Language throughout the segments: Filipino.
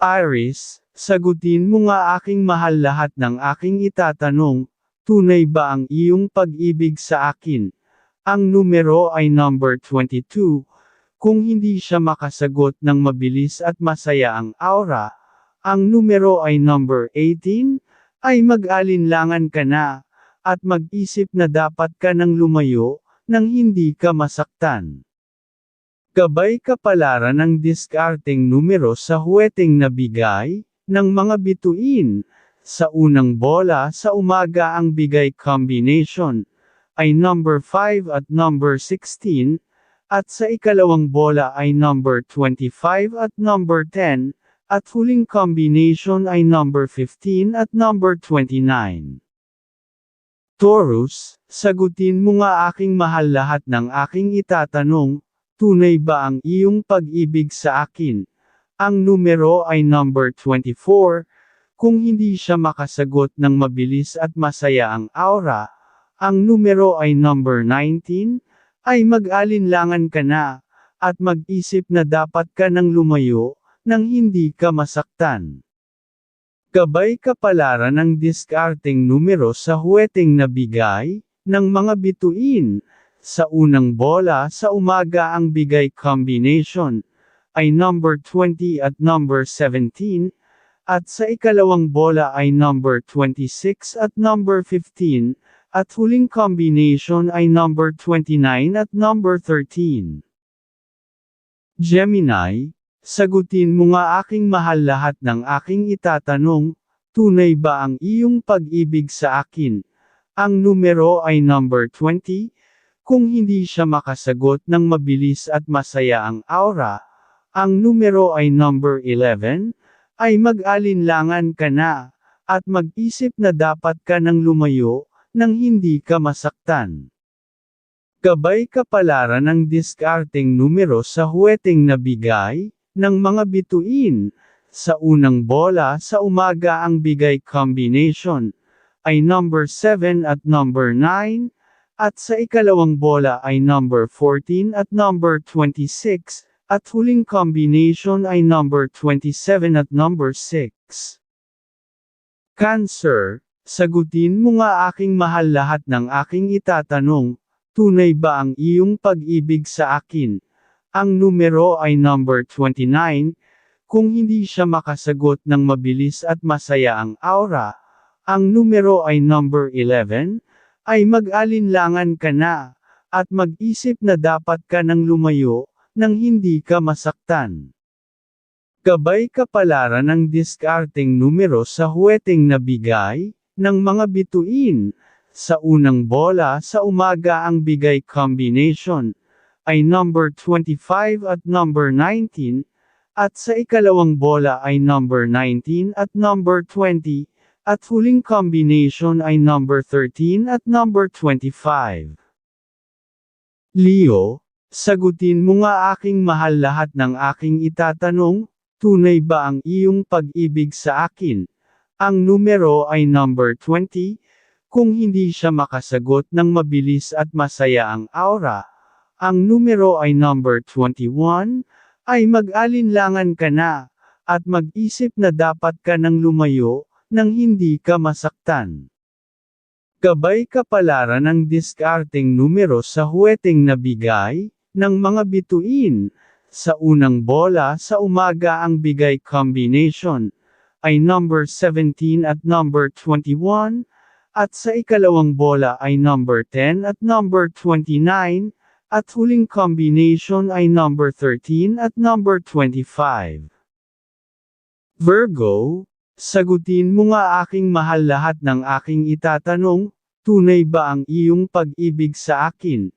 Iris, sagutin mo nga aking mahal lahat ng aking itatanong, tunay ba ang iyong pag-ibig sa akin? Ang numero ay number 22. Kung hindi siya makasagot ng mabilis at masaya ang aura, ang numero ay number 18, ay mag-alinlangan ka na, at mag-isip na dapat ka nang lumayo, nang hindi ka masaktan. Gabay kapalaran ng diskarteng numero sa huweteng na bigay, ng mga bituin. Sa unang bola sa umaga ang bigay combination, ay number 5 at number 16, at sa ikalawang bola ay number 25 at number 10, at huling combination ay number 15 at number 29. Taurus, sagutin mo nga aking mahal lahat ng aking itatanong, tunay ba ang iyong pag-ibig sa akin? Ang numero ay number 24, kung hindi siya makasagot ng mabilis at masaya ang aura, ang numero ay number 19, ay mag-alinlangan ka na, at mag-isip na dapat ka nang lumayo, nang hindi ka masaktan. Gabay kapalaran ng diskarteng numero sa huweteng na bigay, ng mga bituin. Sa unang bola sa umaga ang bigay combination, ay number 20 at number 17, at sa ikalawang bola ay number 26 at number 15, at huling combination ay number 29 at number 13. Gemini, sagutin mo nga aking mahal lahat ng aking itatanong, tunay ba ang iyong pag-ibig sa akin? Ang numero ay number 20, kung hindi siya makasagot ng mabilis at masaya ang aura, ang numero ay number 11, ay mag-alinlangan ka na, at mag-isip na dapat ka nang lumayo, nang hindi ka masaktan. Gabay kapalaran ng diskarteng numero sa huweteng na bigay, ng mga bituin. Sa unang bola sa umaga ang bigay combination, ay number 7 at number 9, at sa ikalawang bola ay number 14 at number 26, at huling combination ay number 27 at number 6. Cancer, sagutin mo nga aking mahal lahat ng aking itatanong, tunay ba ang iyong pag-ibig sa akin? Ang numero ay number 29, kung hindi siya makasagot ng mabilis at masaya ang aura, ang numero ay number 11, ay mag-alinlangan ka na, at mag-isip na dapat ka nang lumayo, nang hindi ka masaktan. Gabay kapalaran ng diskarteng numero sa huweteng na bigay, ng mga bituin. Sa unang bola sa umaga ang bigay combination, ay number 25 at number 19, at sa ikalawang bola ay number 19 at number 20, at huling combination ay number 13 at number 25. Leo, sagutin mo nga aking mahal lahat ng aking itatanong, tunay ba ang iyong pag-ibig sa akin? Ang numero ay number 20, kung hindi siya makasagot ng mabilis at masaya ang aura, ang numero ay number 21, ay mag-alinlangan ka na, at mag-isip na dapat ka nang lumayo, nang hindi ka masaktan. Gabay kapalaran ng diskarteng numero sa huweteng na bigay, ng mga bituin. Sa unang bola sa umaga ang bigay combination, ay number 17 at number 21, at sa ikalawang bola ay number 10 at number 29, at huling combination ay number 13 at number 25. Virgo, sagutin mo nga aking mahal lahat ng aking itatanong, tunay ba ang iyong pag-ibig sa akin?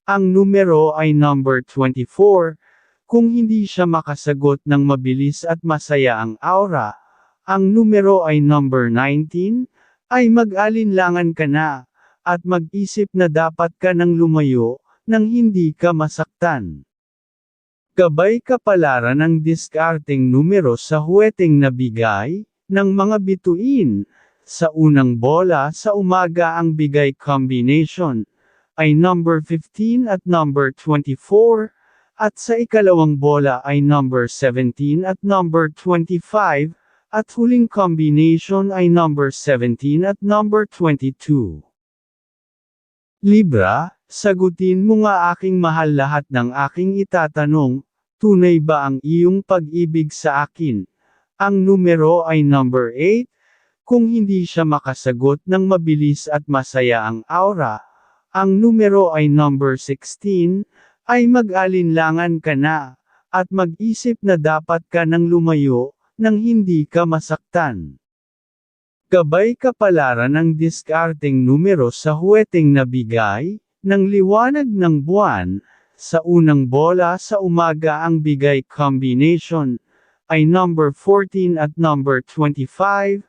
Ang numero ay number 24, kung hindi siya makasagot ng mabilis at masaya ang aura, ang numero ay number 19, ay mag-alinlangan ka na, at mag-isip na dapat ka nang lumayo, nang hindi ka masaktan. Gabay kapalaran ng diskarteng numero sa huweteng na bigay, ng mga bituin. Sa unang bola sa umaga ang bigay combination, ay number 15 at number 24, at sa ikalawang bola ay number 17 at number 25, at huling combination ay number 17 at number 22. Libra, sagutin mo nga aking mahal lahat ng aking itatanong, tunay ba ang iyong pag-ibig sa akin? Ang numero ay number 8, kung hindi siya makasagot ng mabilis at masaya ang aura. Ang numero ay number 16, ay mag-alinlangan ka na, at mag-isip na dapat ka nang lumayo, nang hindi ka masaktan. Gabay kapalaran ng diskarteng numero sa huweteng nabigay, ng liwanag ng buwan, sa unang bola sa umaga ang bigay combination, ay number 14 at number 25,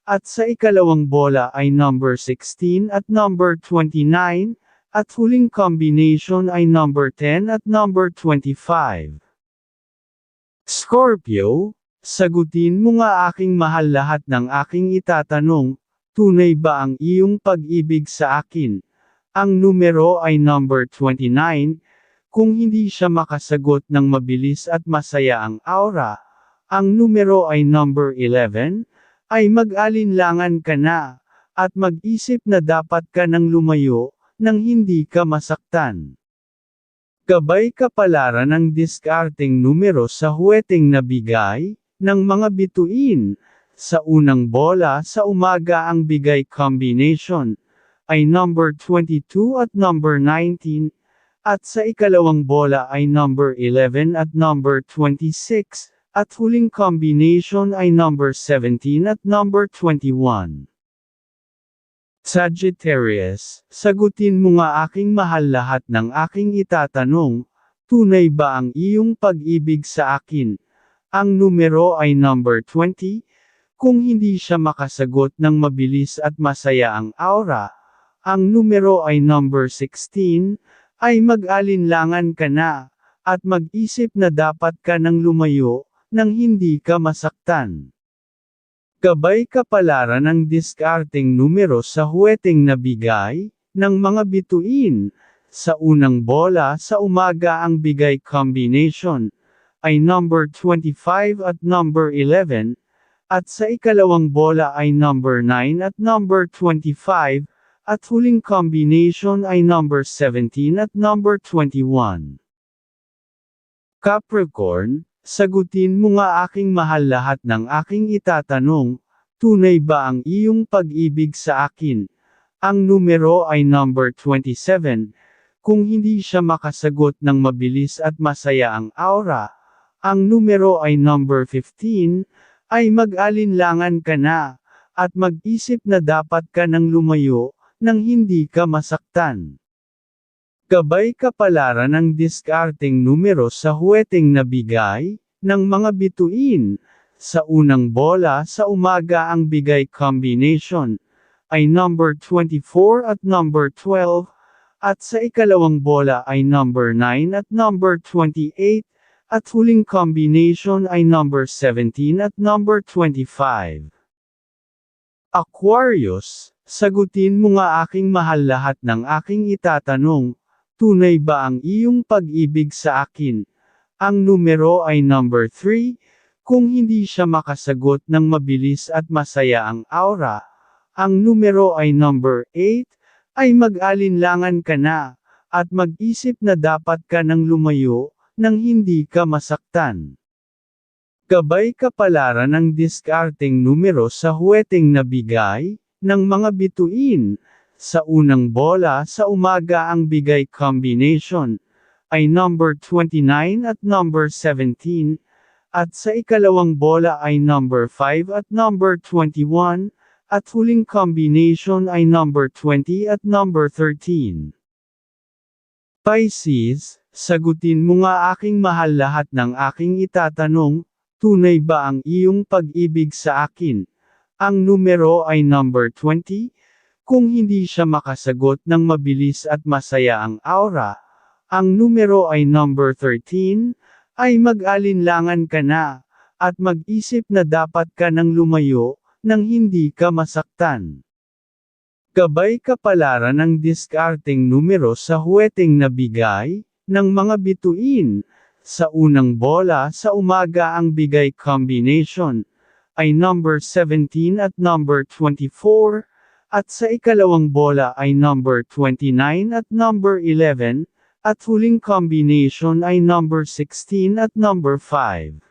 at sa ikalawang bola ay number 16 at number 29, at huling combination ay number 10 at number 25. Scorpio, sagutin mo nga aking mahal lahat ng aking itatanong, tunay ba ang iyong pag-ibig sa akin? Ang numero ay number 29, kung hindi siya makasagot ng mabilis at masaya ang aura. Ang numero ay number 11, ay mag-alinlangan ka na, at mag-isip na dapat ka nang lumayo, nang hindi ka masaktan. Gabay kapalaran ng diskarteng numero sa huweteng nabigay, ng mga bituin, sa unang bola sa umaga ang bigay combination, ay number 22 at number 19, at sa ikalawang bola ay number 11 at number 26, at huling combination ay number 17 at number 21. Sagittarius, sagutin mo nga aking mahal lahat ng aking itatanong, tunay ba ang iyong pag-ibig sa akin? Ang numero ay number 20, kung hindi siya makasagot ng mabilis at masaya ang aura. Ang numero ay number 16, ay mag-alinlangan ka na, at mag-isip na dapat ka nang lumayo, nang hindi ka masaktan. Gabay kapalaran ng diskarteng numero sa huweteng nabigay, ng mga bituin, sa unang bola sa umaga ang bigay combination, ay number 25 at number 11, at sa ikalawang bola ay number 9 at number 25, at huling combination ay number 17 at number 21. Capricorn, sagutin mo nga aking mahal lahat ng aking itatanong, tunay ba ang iyong pag-ibig sa akin? Ang numero ay number 27, kung hindi siya makasagot ng mabilis at masaya ang aura. Ang numero ay number 15, ay mag-alinlangan ka na, at mag-isip na dapat ka nang lumayo, nang hindi ka masaktan. Gabay kapalaran ng diskarteng numero sa huweteng nabigay, ng mga bituin, sa unang bola sa umaga ang bigay combination, ay number 24 at number 12, at sa ikalawang bola ay number 9 at number 28, at huling combination ay number 17 at number 25. Aquarius, sagutin mo nga aking mahal lahat ng aking itatanong, tunay ba ang iyong pag-ibig sa akin? Ang numero ay number 3, kung hindi siya makasagot ng mabilis at masaya ang aura. Ang numero ay number 8, ay mag-alinlangan ka na, at mag-isip na dapat ka nang lumayo, nang hindi ka masaktan. Gabay kapalaran ng diskarteng numero sa huweteng nabigay, ng mga bituin, sa unang bola sa umaga ang bigay combination, ay number 29 at number 17, at sa ikalawang bola ay number 5 at number 21, at huling combination ay number 20 at number 13. Pisces, sagutin mo nga aking mahal lahat ng aking itatanong, tunay ba ang iyong pag-ibig sa akin? Ang numero ay number 20, kung hindi siya makasagot ng mabilis at masaya ang aura. Ang numero ay number 13, ay mag-alinlangan ka na, at mag-isip na dapat ka nang lumayo, nang hindi ka masaktan. Gabay kapalaran ng diskarteng numero sa huweteng nabigay, ng mga bituin, Sa unang bola sa umaga ang bigay combination ay number 17 at number 24, at sa ikalawang bola ay number 29 at number 11, at huling combination ay number 16 at number 5.